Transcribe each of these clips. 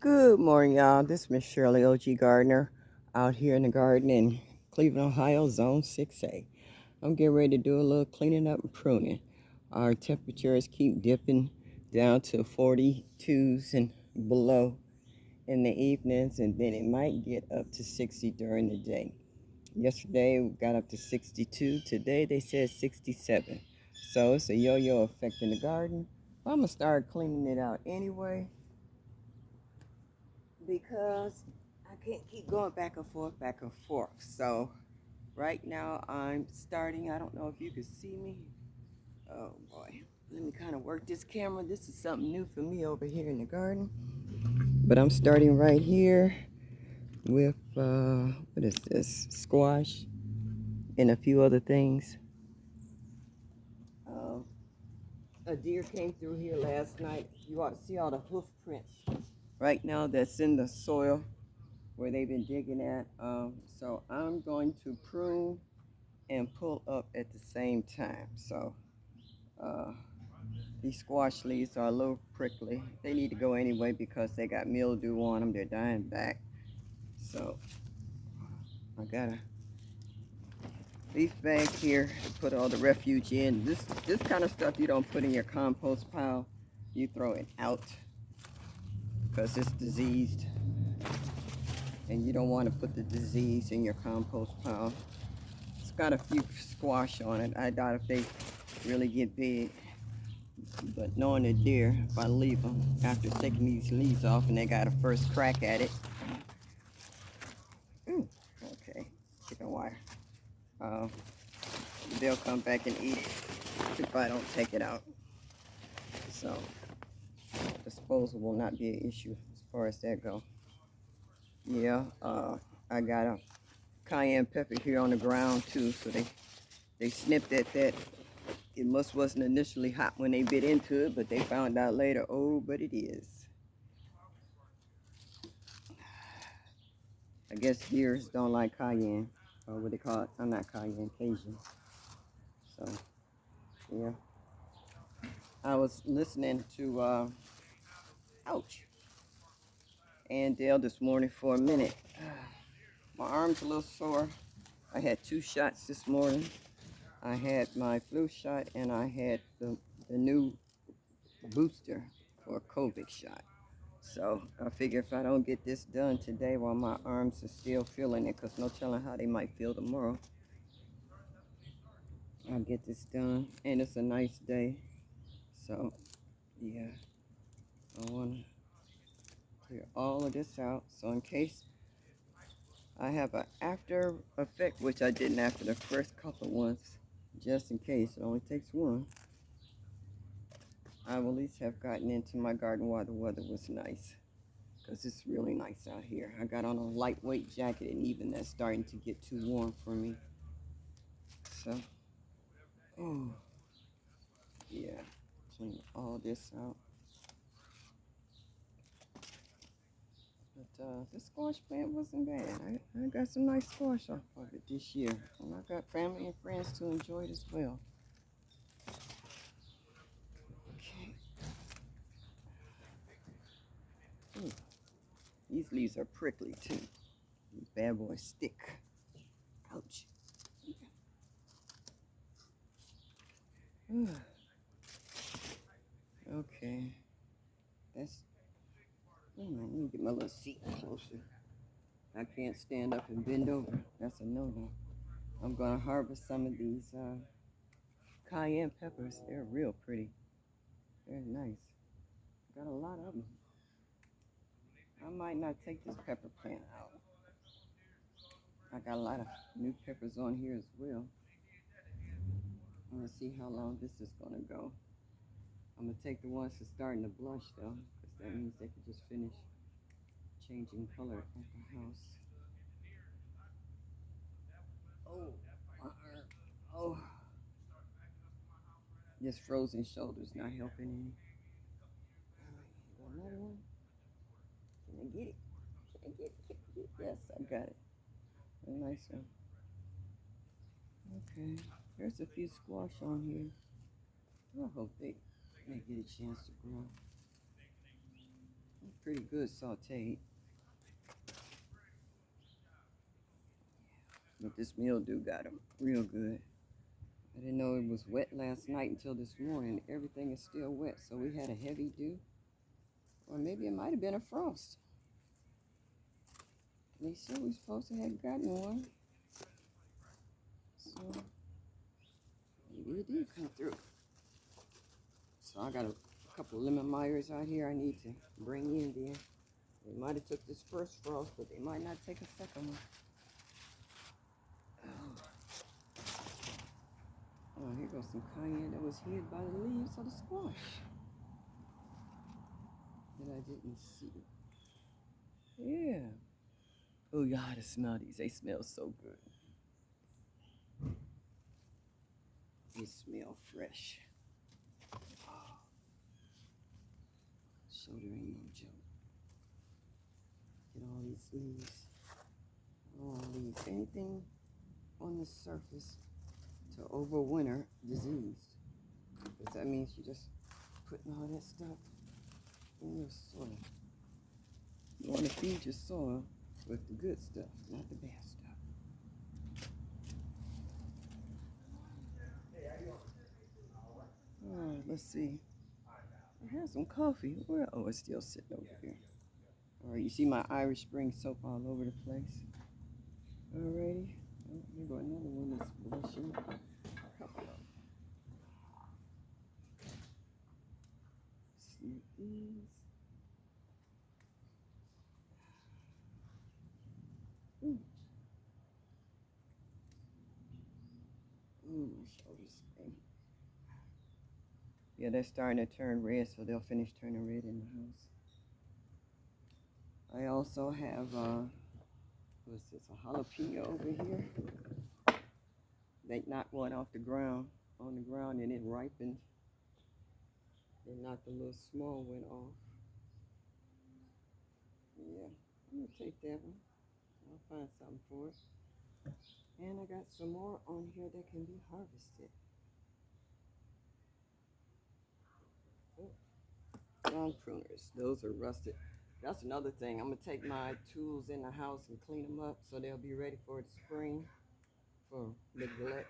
Good morning, y'all. This is Miss Shirley O.G. Gardner out here in the garden in Cleveland, Ohio, Zone 6A. I'm getting ready to do a little cleaning up and pruning. Our temperatures keep dipping down to 42s and below in the evenings, and then it might get up to 60 during the day. Yesterday, we got up to 62. Today, they said 67. So it's a yo-yo effect in the garden. I'm going to start cleaning it out anyway, because I can't keep going back and forth, back and forth. So right now I'm starting. I don't know if you can see me. Oh boy. Let me kind of work this camera. This is something new for me over here in the garden. But I'm starting right here with, what is this? Squash and a few other things. Uh, a deer came through here last night. You ought to see all the hoof prints right now that's in the soil where they've been digging at. So I'm going to prune and pull up at the same time. So uh, these squash leaves are a little prickly. They need to go anyway because they got mildew on them. They're dying back. So I got a leaf bag here to put all the refuge in. This kind of stuff you don't put in your compost pile. You throw it out because it's diseased. And you don't want to put the disease in your compost pile. It's got a few squash on it. I doubt if they really get big. But knowing the deer, if I leave them after taking these leaves off and they got a first crack at it. Okay, chicken wire. Uh, they'll come back and eat it if I don't take it out. So disposal will not be an issue as far as that go. Yeah, I got a cayenne pepper here on the ground too, so they snipped at that. It wasn't initially hot when they bit into it, but they found out later, oh, but it is. I guess deers don't like cayenne, or what they call it. I'm not cayenne, Cajun. So, yeah. I was listening to, ouch, and Dale this morning for a minute. My arm's a little sore. I had 2 shots this morning. I had my flu shot, and I had the new booster for a COVID shot. So I figure if I don't get this done today while my arms are still feeling it, because no telling how they might feel tomorrow, I'll get this done. And it's a nice day. So, yeah, I want to clear all of this out. So in case I have an after effect, which I didn't after the first couple ones, just in case, it only takes one, I will at least have gotten into my garden while the weather was nice. Because it's really nice out here. I got on a lightweight jacket, and even that's starting to get too warm for me. So, oh, yeah, clean all this out. But this squash plant wasn't bad. I got some nice squash off of it this year. And I got family and friends to enjoy it as well. Okay. Ooh, these leaves are prickly too. These bad boys stick. Ouch. Okay. That's. Oh, let me get my little seat closer. I can't stand up and bend over. That's a no-no. I'm gonna harvest some of these cayenne peppers. They're real pretty. They're nice. Got a lot of them. I might not take this pepper plant out. I got a lot of new peppers on here as well. I'm gonna see how long this is gonna go. I'm gonna take the ones that's starting to blush though, because that means they can just finish changing color at the house. Oh, my arm. Oh, this frozen shoulder's not helping any. Another one? Can I get it? Can I get it? Can I get it? Yes, I got it. A nice one. Okay, there's a few squash on here. I hope they get a chance to grow. Pretty good sauteed. But this mildew got them real good. I didn't know it was wet last night until this morning. Everything is still wet, so we had a heavy dew. Or maybe it might have been a frost. They said we were supposed to have gotten one. So maybe it did come through. So I got a couple of lemon Myers out here I need to bring in there. They might have took this first frost, but they might not take a second one. Oh, here goes some cayenne that was hid by the leaves of the squash that I didn't see. Yeah. Oh, you ought to smell these. They smell so good. They smell fresh. Oh. Shoulder ain't no joke. Get all these leaves. I don't want to leave anything on the surface to overwinter diseased. Because that means you're just putting all that stuff in your soil. You want to feed your soil with the good stuff, not the bad stuff. Oh, let's see. I had some coffee. Where? Oh, it's still sitting over here. All right, you see my Irish Spring soap all over the place. Alrighty. Oh, here go another one that's blushing. A couple of them. See these. Ooh. Ooh, my shoulder's pain. Yeah, they're starting to turn red, so they'll finish turning red in the house. I also have, what's this, a jalapeno over here. They knocked one off the ground, on the ground, and it ripened. They knocked the little small one off. Yeah, I'm gonna take that one. I'll find something for it. And I got some more on here that can be harvested. Lawn pruners, those are rusted. That's another thing. I'm gonna take my tools in the house and clean them up so they'll be ready for the spring for neglect.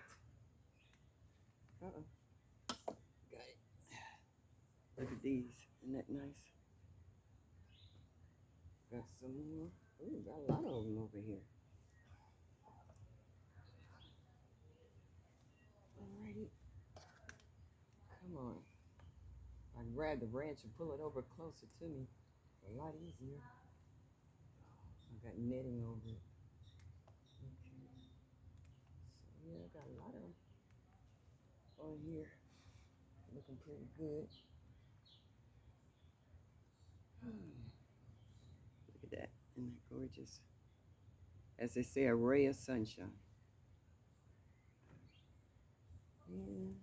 Got it. Look at these. Isn't that nice? Got some more. Ooh, got a lot of them over here. Alrighty. Come on. I can grab the branch and pull it over closer to me. A lot easier. I got netting over it. Okay. So yeah, I got a lot of them on here. Looking pretty good. Look at that. Isn't that gorgeous? As they say, a ray of sunshine. And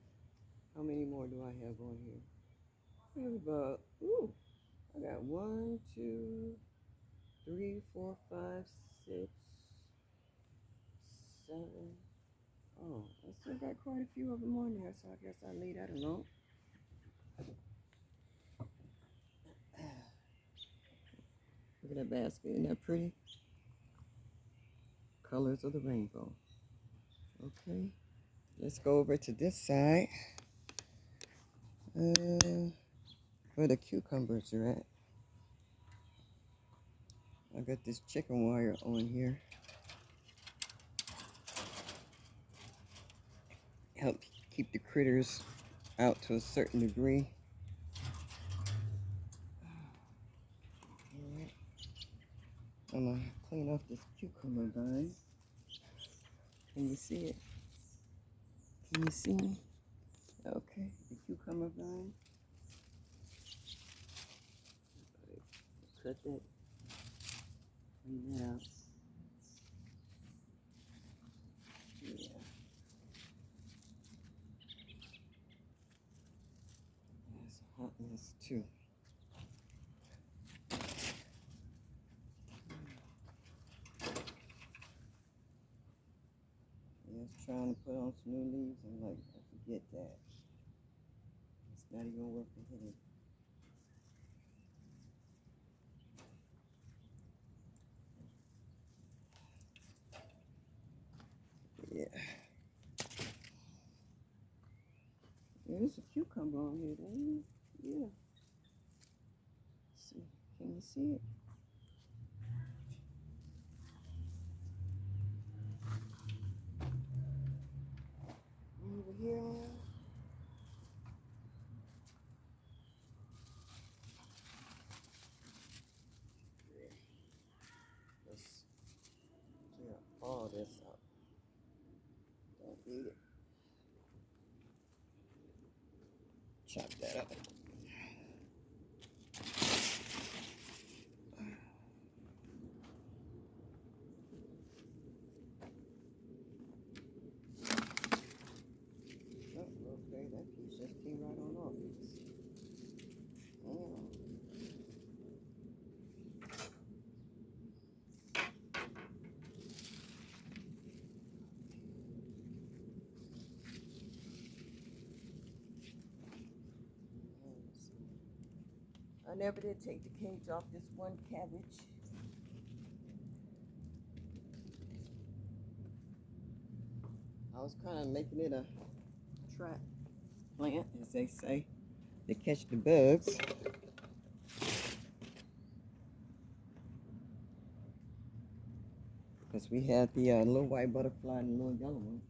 how many more do I have on here? I have about, ooh, I got 1, 2, 3, 4, 5, 6, 7. Oh, I still got quite a few of them on there, so I guess I'll leave that alone. Look at that basket. Isn't that pretty? Colors of the rainbow. Okay. Let's go over to this side. Where the cucumbers are at. I got this chicken wire on here. Help keep the critters out to a certain degree. Alright. I'm gonna clean off this cucumber vine. Can you see it? Can you see me? Okay, the cucumber vine. Cut that. Clean that out. Yeah. That's a hot mess too. Just trying to put on some new leaves. I'm like, I forget that. It's not even worth the headache. There's a cucumber on here, then. Yeah. Let's see, can you see it? Over here now. Let's clear all this up. Don't need it. Chop that up. Okay, that piece just came right on off. I never did take the cage off this one cabbage. I was kind of making it a trap plant, as they say, to catch the bugs. Because we had the little white butterfly and the little yellow one.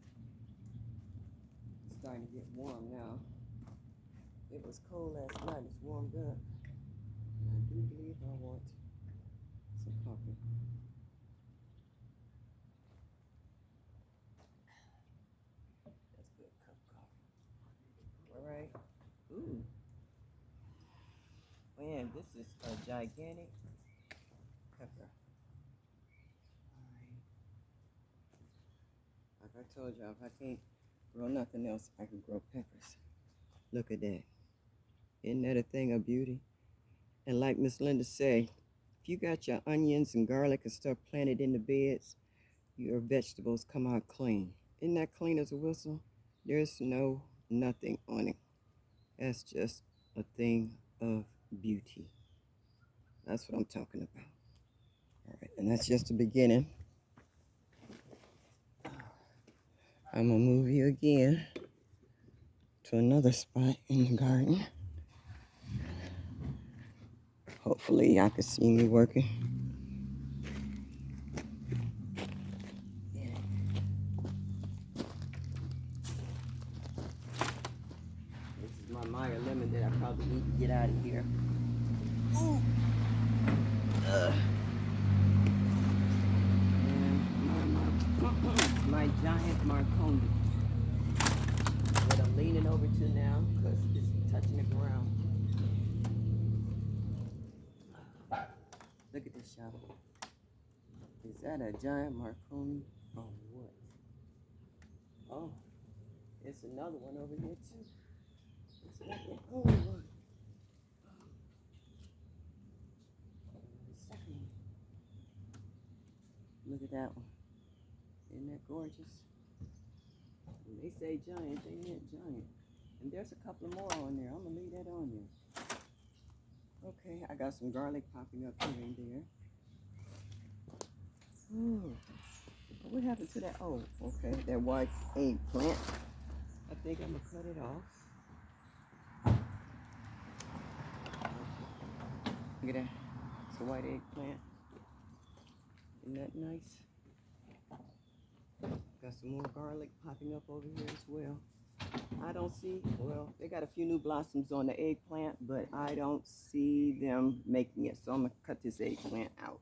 It's starting to get warm now. It was cold last night. It's warmed up. And I do believe I want some coffee. That's good cup of coffee. All right. Ooh. Man, this is a gigantic pepper. Like I told y'all, if I can't grow nothing else, I can grow peppers. Look at that. Isn't that a thing of beauty? And like Miss Linda say, if you got your onions and garlic and stuff planted in the beds, your vegetables come out clean. Isn't that clean as a whistle? There's nothing on it. That's just a thing of beauty. That's what I'm talking about. All right, and that's just the beginning. I'm gonna move you again to another spot in the garden. Hopefully y'all can see me working. This is my Meyer lemon that I probably need to get out of here. Ooh. And my giant Marconi that I'm leaning over to now because it's touching the ground. Look at this, y'all. Is that a giant Marconi or what? Oh, it's another one over here too. It's not the only one. Second. Look at that one. Isn't that gorgeous? When they say giant, they meant giant. And there's a couple more on there. I'm gonna leave that on there. Okay, I got some garlic popping up here and there. Ooh. What happened to that? Oh, okay, that white eggplant. I think I'm gonna cut it off. Look at that. It's a white eggplant. Isn't that nice? Got some more garlic popping up over here as well. I don't see, well, they got a few new blossoms on the eggplant, but I don't see them making it. So I'm gonna cut this eggplant out.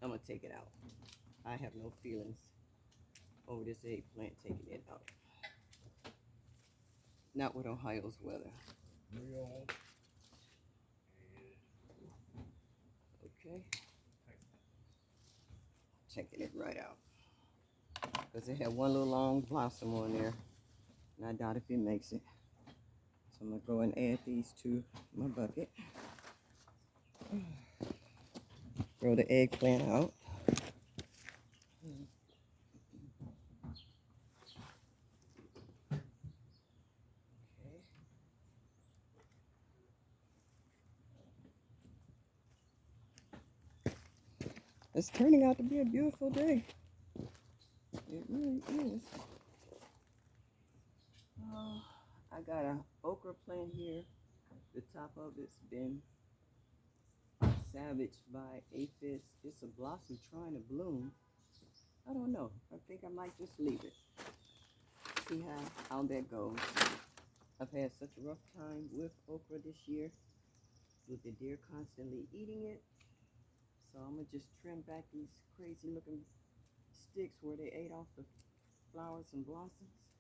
I'm gonna take it out. I have no feelings over this eggplant taking it out. Not with Ohio's weather. Okay. Checking it right out. Because it had one little long blossom on there. And I doubt if it makes it. So I'm going to go and add these to my bucket. Throw the eggplant out. Okay. It's turning out to be a beautiful day. It really is. Oh, I got a okra plant here. The top of it's been savaged by aphids. It's a blossom trying to bloom. I don't know. I think I might just leave it. See how that goes. I've had such a rough time with okra this year, with the deer constantly eating it. So I'm gonna just trim back these crazy looking sticks where they ate off the flowers and blossoms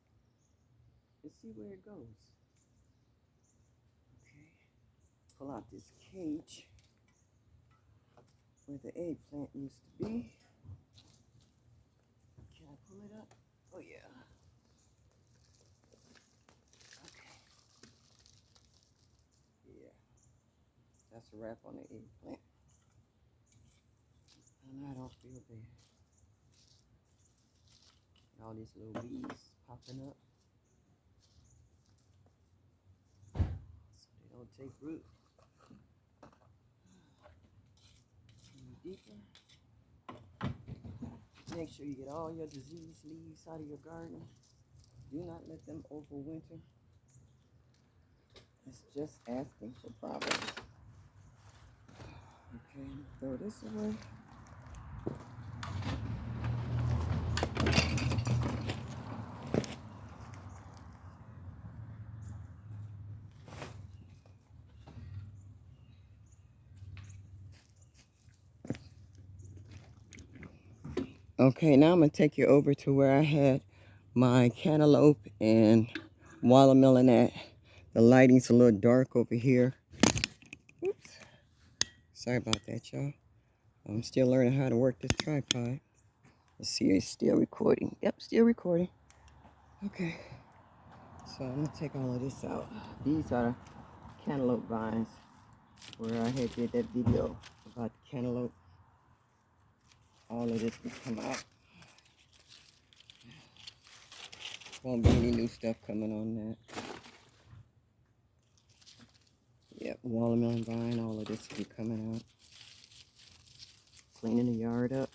and see where it goes. Okay, pull out this cage where the eggplant used to be. Can I pull it up? Oh yeah. Okay. Yeah, that's a wrap on the eggplant. And I don't feel bad. All these little weeds popping up, so they don't take root. Deeper. Make sure you get all your diseased leaves out of your garden. Do not let them overwinter. It's just asking for problems. Okay, throw this away. Okay, now I'm going to take you over to where I had my cantaloupe and watermelon at. The lighting's a little dark over here. Oops. Sorry about that, y'all. I'm still learning how to work this tripod. Let's see, it's still recording. Yep, still recording. Okay. So I'm going to take all of this out. These are cantaloupe vines where I had did that video about the cantaloupe. All of this can come out. Won't be any new stuff coming on that. Yep, watermelon vine, all of this will be coming out. Cleaning the yard up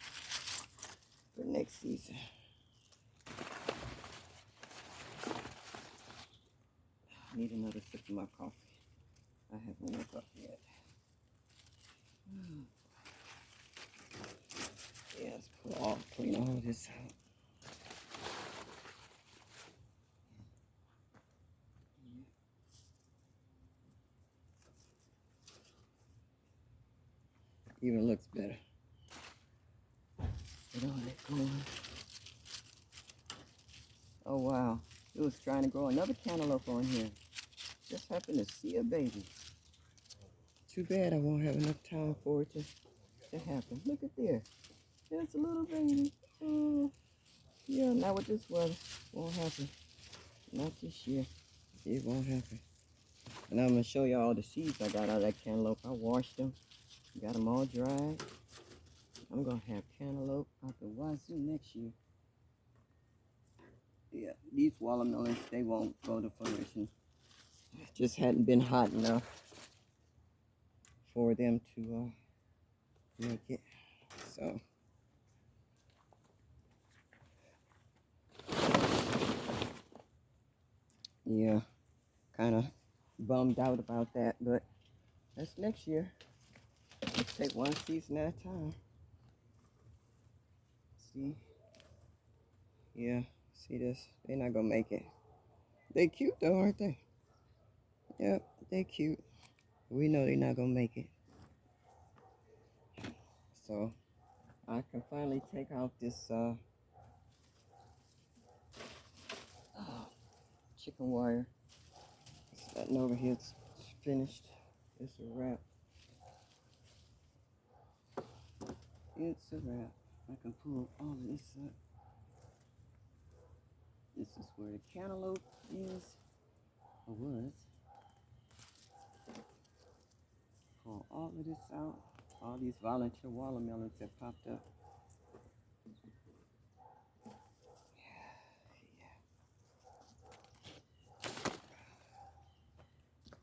for next season. Need another sip of my coffee. I haven't woke up yet. Yeah, let's clean all of this out. Even looks better. Get all that going. Oh wow, it was trying to grow another cantaloupe on here. Just happened to see a baby. Too bad I won't have enough time for it to happen. Look at there. There's a little baby. Oh, yeah, not with this weather. Won't happen. Not this year. It won't happen. And I'm going to show you all the seeds I got out of that cantaloupe. I washed them. Got them all dried. I'm going to have cantaloupe out the wazoo next year. Yeah, these watermelons, they won't go to fruition. It just hadn't been hot enough for them to make it. So, yeah, kind of bummed out about that, but that's next year. Let's take one season at a time. See? Yeah, see this? They're not gonna make it. They cute though, aren't they? Yep, they cute. We know they're not gonna make it. So I can finally take out this chicken wire. It's nothing over here. It's finished. It's a wrap. It's a wrap. I can pull all of this up. This is where the cantaloupe is, or was. Pull all of this out. All these volunteer watermelons that popped up.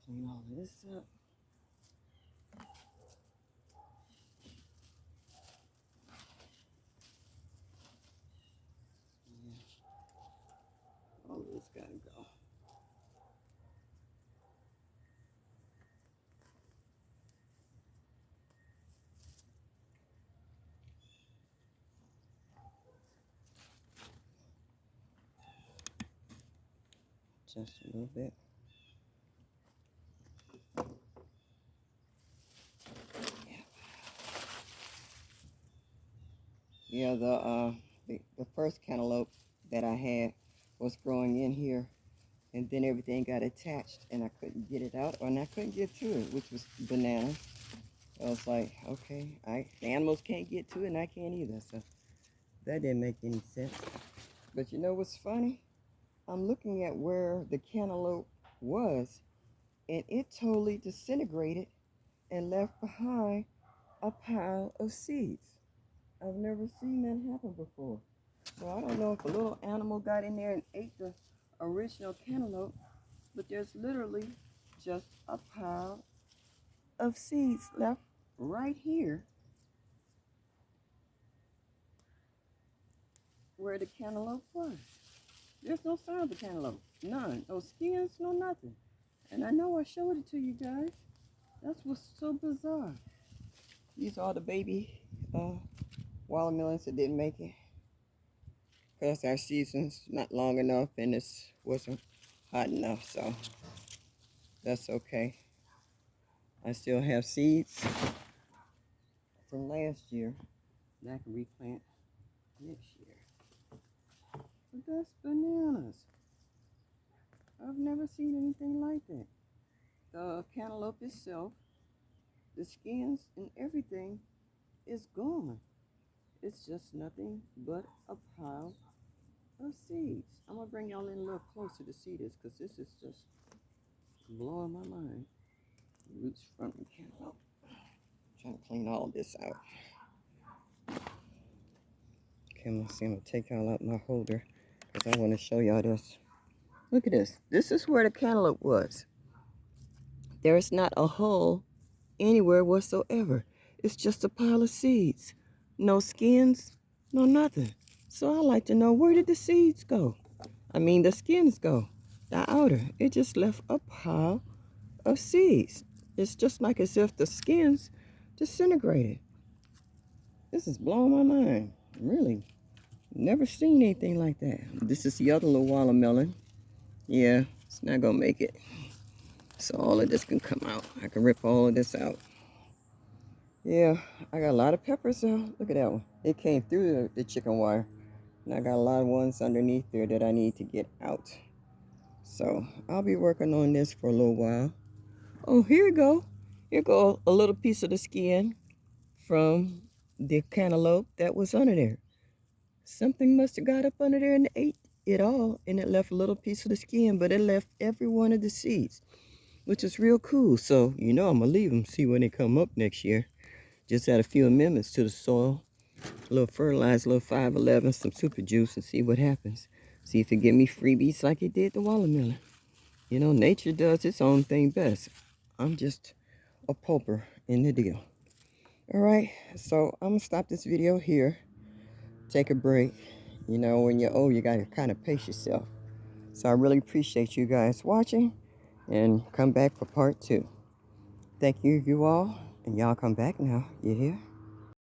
Clean all of this up. gotta go. Just a little bit. Yeah, the first cantaloupe that I had was growing in here, and then everything got attached, and I couldn't get it out, and I couldn't get to it, which was bananas. I was like, okay, the animals can't get to it, and I can't either, so that didn't make any sense. But you know what's funny? I'm looking at where the cantaloupe was, and it totally disintegrated and left behind a pile of seeds. I've never seen that happen before. So I don't know if a little animal got in there and ate the original cantaloupe, but there's literally just a pile of seeds left right here where the cantaloupe was. There's no sign of the cantaloupe. None. No skins, no nothing. And I know I showed it to you guys. That's what's so bizarre. These are the baby watermelons that didn't make it. Because our season's not long enough and this wasn't hot enough, so that's okay. I still have seeds from last year that I can replant next year. But that's bananas. I've never seen anything like that. The cantaloupe itself, the skins and everything is gone. It's just nothing but a pile of seeds. I'm gonna bring y'all in a little closer to see this, because this is just blowing my mind. Roots from the cantaloupe. Trying to clean all this out. Okay, I'm gonna take y'all out my holder, because I want to show y'all this. Look at this. This is where the cantaloupe was. There's not a hole anywhere whatsoever. It's just a pile of seeds. No skins, no nothing. So I like to know, where did the seeds go? I mean, the skins go. The outer. It just left a pile of seeds. It's just like as if the skins disintegrated. This is blowing my mind. Really. Never seen anything like that. This is the other little watermelon. Yeah, it's not gonna make it. So all of this can come out. I can rip all of this out. Yeah, I got a lot of peppers though. Look at that one. It came through the chicken wire. And I got a lot of ones underneath there that I need to get out. So I'll be working on this for a little while. Oh, here we go. Here go a little piece of the skin from the cantaloupe that was under there. Something must have got up under there and ate it all, and it left a little piece of the skin, but it left every one of the seeds, which is real cool. So, you know, I'm going to leave them, see when they come up next year. Just add a few amendments to the soil, a little fertilizer, a little 511, some super juice, and see what happens. See if it give me freebies like it did the watermelon. You know, nature does its own thing best. I'm just a pulper in the deal. All right, so I'm going to stop this video here. Take a break. You know, when you're old, you got to kind of pace yourself. So I really appreciate you guys watching, and come back for part 2. Thank you all, and y'all come back now. You hear?